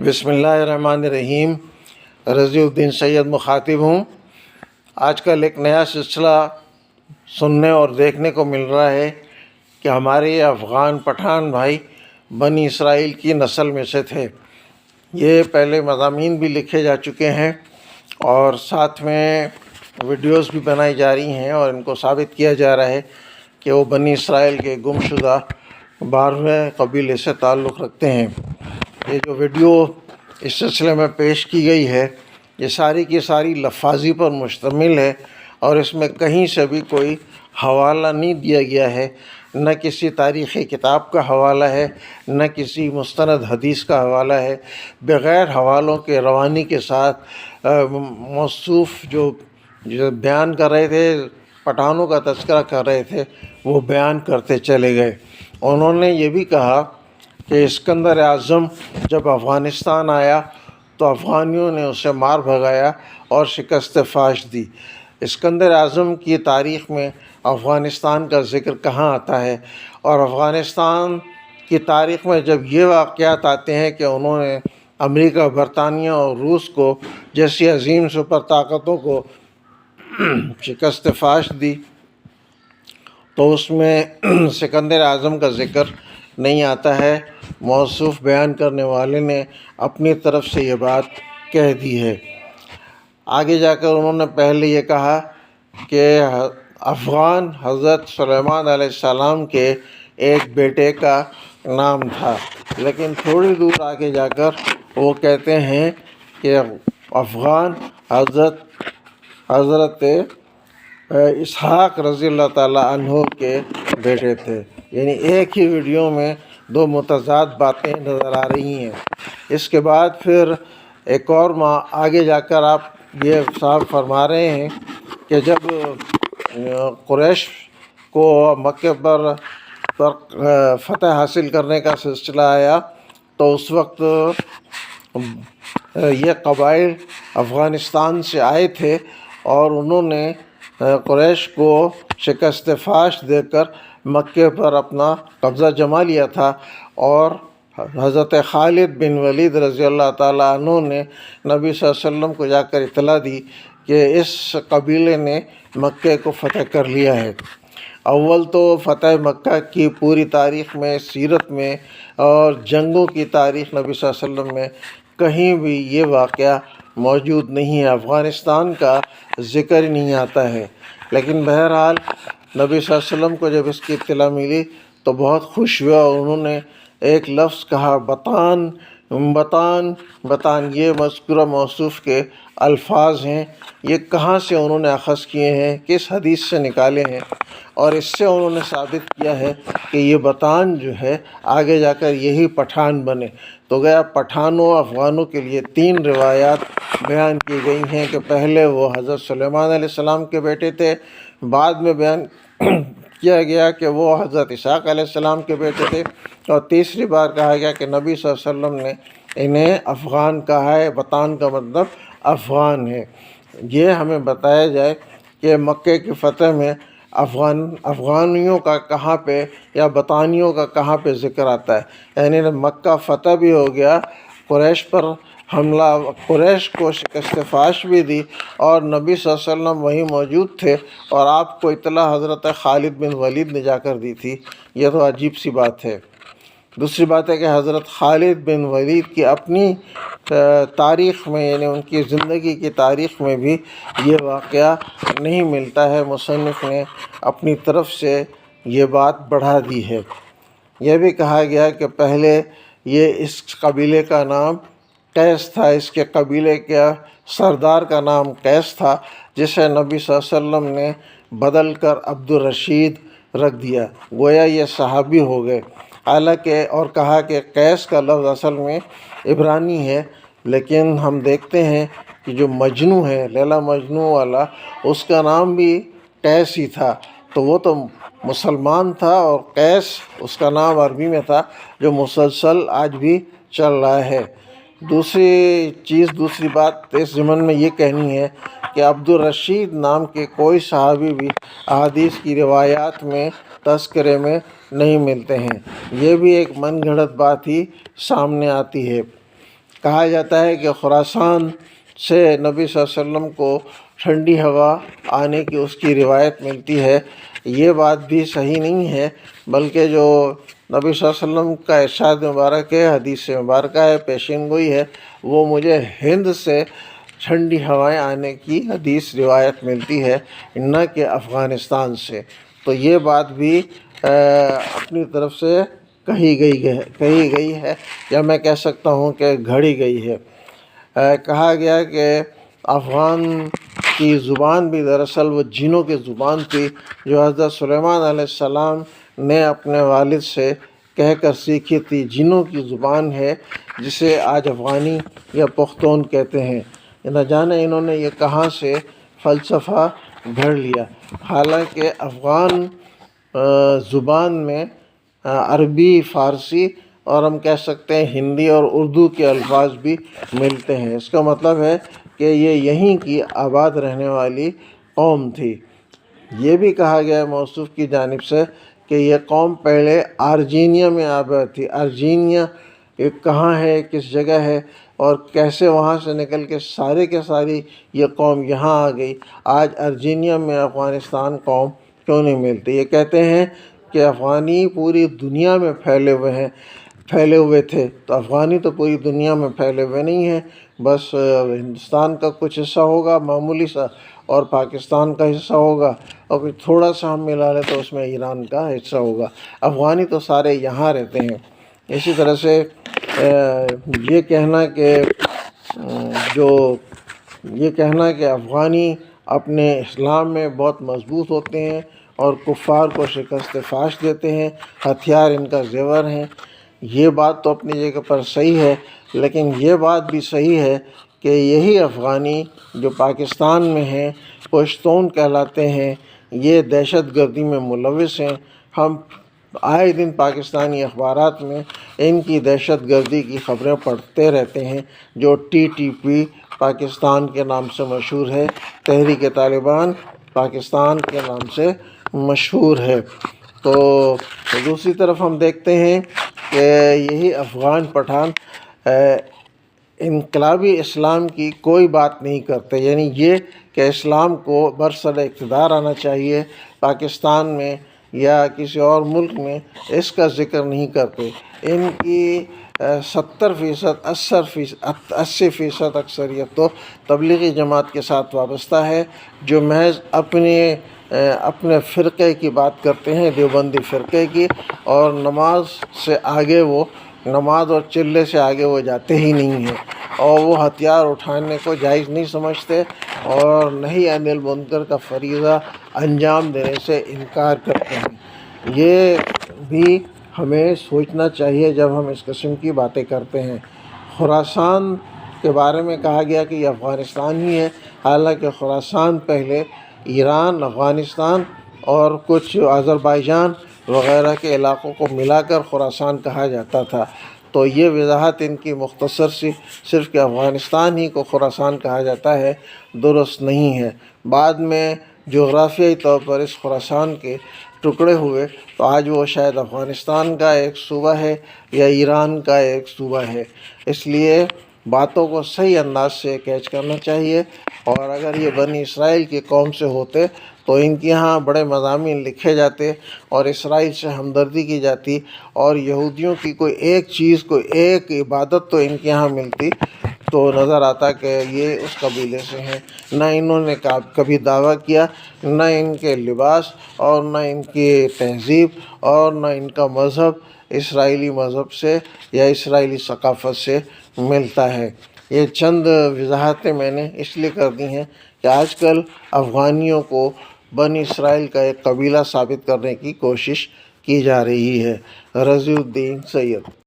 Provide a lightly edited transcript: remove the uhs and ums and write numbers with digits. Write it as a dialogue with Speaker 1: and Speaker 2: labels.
Speaker 1: بسم اللہ الرحمن الرحیم۔ رضی الدین سید مخاطب ہوں۔ آج کل ایک نیا سلسلہ سننے اور دیکھنے کو مل رہا ہے کہ ہمارے افغان پٹھان بھائی بنی اسرائیل کی نسل میں سے تھے۔ یہ پہلے مضامین بھی لکھے جا چکے ہیں اور ساتھ میں ویڈیوز بھی بنائی جا رہی ہیں اور ان کو ثابت کیا جا رہا ہے کہ وہ بنی اسرائیل کے گمشدہ 12ویں قبیلے سے تعلق رکھتے ہیں۔ یہ جو ویڈیو اس سلسلے میں پیش کی گئی ہے یہ ساری کی ساری لفاظی پر مشتمل ہے اور اس میں کہیں سے بھی کوئی حوالہ نہیں دیا گیا ہے، نہ کسی تاریخی کتاب کا حوالہ ہے، نہ کسی مستند حدیث کا حوالہ ہے۔ بغیر حوالوں کے روانی کے ساتھ موصوف جو بیان کر رہے تھے، پٹھانوں کا تذکرہ کر رہے تھے، وہ بیان کرتے چلے گئے۔ انہوں نے یہ بھی کہا کہ اسکندر اعظم جب افغانستان آیا تو افغانیوں نے اسے مار بھگایا اور شکست فاش دی۔ اسکندر اعظم کی تاریخ میں افغانستان کا ذکر کہاں آتا ہے؟ اور افغانستان کی تاریخ میں جب یہ واقعات آتے ہیں کہ انہوں نے امریکہ، برطانیہ اور روس کو جیسی عظیم سپر طاقتوں کو شکست فاش دی تو اس میں سکندر اعظم کا ذکر نہیں آتا ہے۔ موصوف بیان کرنے والے نے اپنی طرف سے یہ بات کہہ دی ہے۔ آگے جا کر انہوں نے پہلے یہ کہا کہ افغان حضرت سلیمان علیہ السلام کے ایک بیٹے کا نام تھا، لیکن تھوڑی دور آگے جا کر وہ کہتے ہیں کہ افغان حضرت اسحاق رضی اللہ تعالیٰ عنہ کے بیٹے تھے۔ یعنی ایک ہی ویڈیو میں دو متضاد باتیں نظر آ رہی ہیں۔ اس کے بعد پھر ایک اور آگے جا کر آپ یہ صاحب فرما رہے ہیں کہ جب قریش کو مکے پر فتح حاصل کرنے کا سلسلہ آیا تو اس وقت یہ قبائل افغانستان سے آئے تھے اور انہوں نے قریش کو شکست فاش دے کر مکے پر اپنا قبضہ جما لیا تھا، اور حضرت خالد بن ولید رضی اللہ تعالیٰ عنہ نے نبی صلی اللہ علیہ وسلم کو جا کر اطلاع دی کہ اس قبیلے نے مکے کو فتح کر لیا ہے۔ اول تو فتح مکہ کی پوری تاریخ میں، سیرت میں اور جنگوں کی تاریخ نبی صلی اللہ علیہ وسلم میں کہیں بھی یہ واقعہ موجود نہیں ہے، افغانستان کا ذکر ہی نہیں آتا ہے۔ لیکن بہرحال نبی صلی اللہ علیہ وسلم کو جب اس کی اطلاع ملی تو بہت خوش ہوا اور انہوں نے ایک لفظ کہا، بطان بطان بطان۔ یہ مذکورہ موصوف کے الفاظ ہیں۔ یہ کہاں سے انہوں نے اخذ کیے ہیں، کس حدیث سے نکالے ہیں، اور اس سے انہوں نے ثابت کیا ہے کہ یہ بطان جو ہے آگے جا کر یہی پٹھان بنے۔ تو گیا پٹھانوں افغانوں کے لیے 3 روایات بیان کی گئی ہیں کہ پہلے وہ حضرت سلیمان علیہ السلام کے بیٹے تھے، بعد میں بیان کیا گیا کہ وہ حضرت اسحاق علیہ السلام کے بیٹے تھے، اور تیسری بار کہا گیا کہ نبی صلی اللہ علیہ وسلم نے انہیں افغان کہا ہے۔ بطان کا مطلب افغان ہے۔ یہ ہمیں بتایا جائے کہ مکے کی فتح میں افغانیوں کا کہاں پہ یا بطانیوں کا کہاں پہ ذکر آتا ہے۔ یعنی مکہ فتح بھی ہو گیا، قریش پر حملہ، قریش کو شکست فاش بھی دی، اور نبی صلی اللہ علیہ وسلم وہیں موجود تھے اور آپ کو اطلاع حضرت خالد بن ولید نے جا کر دی تھی۔ یہ تو عجیب سی بات ہے۔ دوسری بات ہے کہ حضرت خالد بن ولید کی اپنی تاریخ میں، یعنی ان کی زندگی کی تاریخ میں بھی یہ واقعہ نہیں ملتا ہے۔ مصنف نے اپنی طرف سے یہ بات بڑھا دی ہے۔ یہ بھی کہا گیا کہ پہلے یہ اس قبیلے کا نام قیس تھا، اس کے قبیلے کے سردار کا نام قیس تھا، جسے نبی صلی اللہ علیہ وسلم نے بدل کر عبد الرشید رکھ دیا، گویا یہ صحابی ہو گئے۔ حالانکہ اور کہا کہ قیس کا لفظ اصل میں عبرانی ہے، لیکن ہم دیکھتے ہیں کہ جو مجنوں ہے، لیلا مجنوں والا، اس کا نام بھی قیس ہی تھا، تو وہ تو مسلمان تھا، اور قیس اس کا نام عربی میں تھا جو مسلسل آج بھی چل رہا ہے۔ دوسری بات اس ضمن میں یہ کہنی ہے کہ عبد الرشید نام کے کوئی صحابی بھی احادیث کی روایات میں تذکرے میں نہیں ملتے ہیں۔ یہ بھی ایک من گھڑت بات ہی سامنے آتی ہے۔ کہا جاتا ہے کہ خراسان سے نبی صلی اللہ علیہ وسلم کو ٹھنڈی ہوا آنے کی اس کی روایت ملتی ہے، یہ بات بھی صحیح نہیں ہے، بلکہ جو نبی صلی اللہ علیہ وسلم کا ارشاد مبارک ہے، حدیث مبارکہ ہے، پیشین گوئی ہے، وہ مجھے ہند سے ٹھنڈی ہوائیں آنے کی حدیث روایت ملتی ہے، نہ کہ افغانستان سے۔ تو یہ بات بھی اپنی طرف سے کہی گئی ہے یا میں کہہ سکتا ہوں کہ گھڑی گئی ہے۔ کہا گیا کہ افغان کی زبان بھی دراصل وہ جنوں کی زبان تھی جو حضرت سلیمان علیہ السلام نے اپنے والد سے کہہ کر سیکھی تھی۔ جنوں کی زبان ہے جسے آج افغانی یا پختون کہتے ہیں۔ نہ جانے انہوں نے یہ کہاں سے فلسفہ گھڑ لیا، حالانکہ افغان زبان میں عربی، فارسی اور ہم کہہ سکتے ہیں ہندی اور اردو کے الفاظ بھی ملتے ہیں۔ اس کا مطلب ہے کہ یہ یہیں کی آباد رہنے والی قوم تھی۔ یہ بھی کہا گیا ہے موصوف کی جانب سے کہ یہ قوم پہلے آرجینیا میں آباد تھی۔ آرجینیا یہ کہاں ہے، کس جگہ ہے، اور کیسے وہاں سے نکل کے ساری یہ قوم یہاں آ گئی۔ آج ارجینیا میں افغانستان قوم کیوں نہیں ملتی؟ یہ کہتے ہیں کہ افغانی پوری دنیا میں پھیلے ہوئے تھے، تو افغانی تو پوری دنیا میں پھیلے ہوئے نہیں ہیں، بس ہندوستان کا کچھ حصہ ہوگا معمولی سا، اور پاکستان کا حصہ ہوگا، اور پھر تھوڑا سا ہم ملا لیں تو اس میں ایران کا حصہ ہوگا۔ افغانی تو سارے یہاں رہتے ہیں۔ اسی طرح سے یہ کہنا کہ افغانی اپنے اسلام میں بہت مضبوط ہوتے ہیں اور کفار کو شکست فاش دیتے ہیں، ہتھیار ان کا زیور ہیں، یہ بات تو اپنی جگہ پر صحیح ہے، لیکن یہ بات بھی صحیح ہے کہ یہی افغانی جو پاکستان میں ہیں، پشتون کہلاتے ہیں، یہ دہشت گردی میں ملوث ہیں۔ ہم آئے دن پاکستانی اخبارات میں ان کی دہشت گردی کی خبریں پڑھتے رہتے ہیں، جو TTP پاکستان کے نام سے مشہور ہے، تحریک طالبان پاکستان کے نام سے مشہور ہے۔ تو دوسری طرف ہم دیکھتے ہیں کہ یہی افغان پٹھان انقلابی اسلام کی کوئی بات نہیں کرتے، یعنی یہ کہ اسلام کو برسر اقتدار آنا چاہیے پاکستان میں یا کسی اور ملک میں، اس کا ذکر نہیں کرتے۔ ان کی 70%، 80% اکثریت تو تبلیغی جماعت کے ساتھ وابستہ ہے، جو محض اپنے فرقے کی بات کرتے ہیں، دیوبندی فرقے کی، اور نماز اور چلے سے آگے وہ جاتے ہی نہیں ہیں، اور وہ ہتھیار اٹھانے کو جائز نہیں سمجھتے، اور نہیں انل منکر کا فریضہ انجام دینے سے انکار کرتے ہیں۔ یہ بھی ہمیں سوچنا چاہیے جب ہم اس قسم کی باتیں کرتے ہیں۔ خراسان کے بارے میں کہا گیا کہ یہ افغانستان ہی ہے، حالانکہ خراسان پہلے ایران، افغانستان اور کچھ آذربائیجان وغیرہ کے علاقوں کو ملا کر خراسان کہا جاتا تھا۔ تو یہ وضاحت ان کی مختصر سی صرف کہ افغانستان ہی کو خراسان کہا جاتا ہے درست نہیں ہے۔ بعد میں جغرافیائی طور پر اس خراسان کے ٹکڑے ہوئے تو آج وہ شاید افغانستان کا ایک صوبہ ہے یا ایران کا ایک صوبہ ہے۔ اس لیے باتوں کو صحیح انداز سے کیچ کرنا چاہیے، اور اگر یہ بنی اسرائیل کی قوم سے ہوتے تو ان کے ہاں بڑے مضامین لکھے جاتے اور اسرائیل سے ہمدردی کی جاتی، اور یہودیوں کی کوئی ایک عبادت تو ان کے ہاں ملتی تو نظر آتا کہ یہ اس قبیلے سے ہیں۔ نہ انہوں نے کبھی دعویٰ کیا، نہ ان کے لباس اور نہ ان کی تہذیب اور نہ ان کا مذہب اسرائیلی مذہب سے یا اسرائیلی ثقافت سے ملتا ہے۔ یہ چند وضاحتیں میں نے اس لیے کر دی ہیں کہ آج کل افغانیوں کو بنی اسرائیل کا ایک قبیلہ ثابت کرنے کی کوشش کی جا رہی ہے۔ رضی الدین سید۔